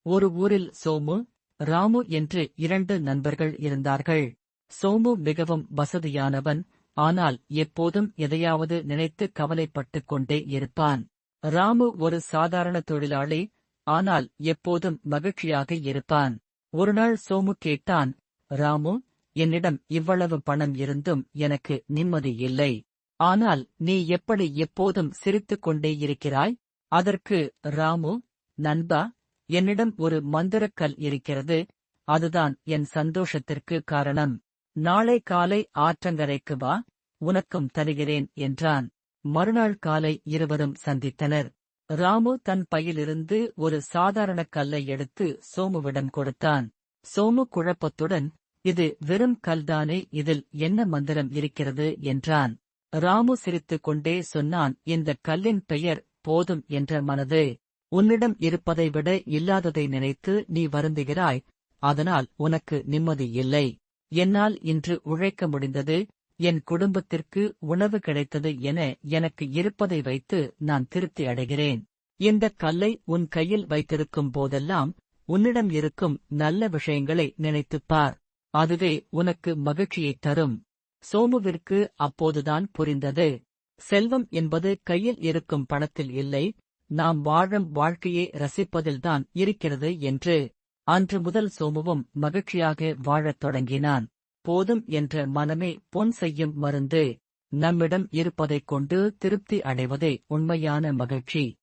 ஒரு ஊரில் சோமு, ராமு என்று இரண்டு நண்பர்கள் இருந்தார்கள். சோமு மிகவும் வசதியானவன், ஆனால் எப்போதும் எதையாவது நினைத்து கவலைப்பட்டுக் கொண்டே இருப்பான். ராமு ஒரு சாதாரண தொழிலாளி, ஆனால் எப்போதும் மகிழ்ச்சியாக இருப்பான். ஒருநாள் சோமு கேட்டான், ராமு, என்னிடம் இவ்வளவு பணம் இருந்தும் எனக்கு நிம்மதி இல்லை. ஆனால் நீ எப்படி எப்போதும் சிரித்துக் கொண்டே இருக்கிறாய்? அதற்கு ராமு, நண்பா, என்னிடம் ஒரு மந்திரக்கல் இருக்கிறது, அதுதான் என் சந்தோஷத்திற்கு காரணம். நாளை காலை ஆற்றங்கரைக்கு வா, உனக்கும் தருகிறேன் என்றான். மறுநாள் காலை இருவரும் சந்தித்தனர். ராமு தன் பையிலிருந்து ஒரு சாதாரண கல்லை எடுத்து சோமுவிடம் கொடுத்தான். சோமு குழப்பத்துடன், இது வெறும் கல்தானே, இதில் என்ன மந்திரம் இருக்கிறது என்றான். ராமு சிரித்துக் கொண்டே சொன்னான், இந்த கல்லின் பெயர் போதும் என்ற மனது. உன்னிடம் இருப்பதை விட இல்லாததை நினைத்து நீ வருந்துகிறாய், அதனால் உனக்கு நிம்மதி இல்லை. என்னால் இன்று உழைக்க முடிந்தது, என் குடும்பத்திற்கு உணவு கிடைத்தது என எனக்கு இருப்பதை வைத்து நான் திருப்தி அடைகிறேன். இந்த கல்லை உன் கையில் வைத்திருக்கும் போதெல்லாம் உன்னிடம் இருக்கும் நல்ல விஷயங்களை நினைத்துப் பார், அதுவே உனக்கு மகிழ்ச்சியைத் தரும். சோமுவிற்கு அப்போதுதான் புரிந்தது, செல்வம் என்பது கையில் இருக்கும் பணத்தில் இல்லை, நாம் வாழும் வாழ்க்கையை ரசிப்பதில்தான் இருக்கிறது என்று. அன்று முதல் சோமுவும் மகிழ்ச்சியாக வாழத் தொடங்கினான். போதும் என்ற மனமே பொன் செய்யும் மருந்து. நம்மிடம் இருப்பதைக் கொண்டு திருப்தி அடைவதே உண்மையான மகிழ்ச்சி.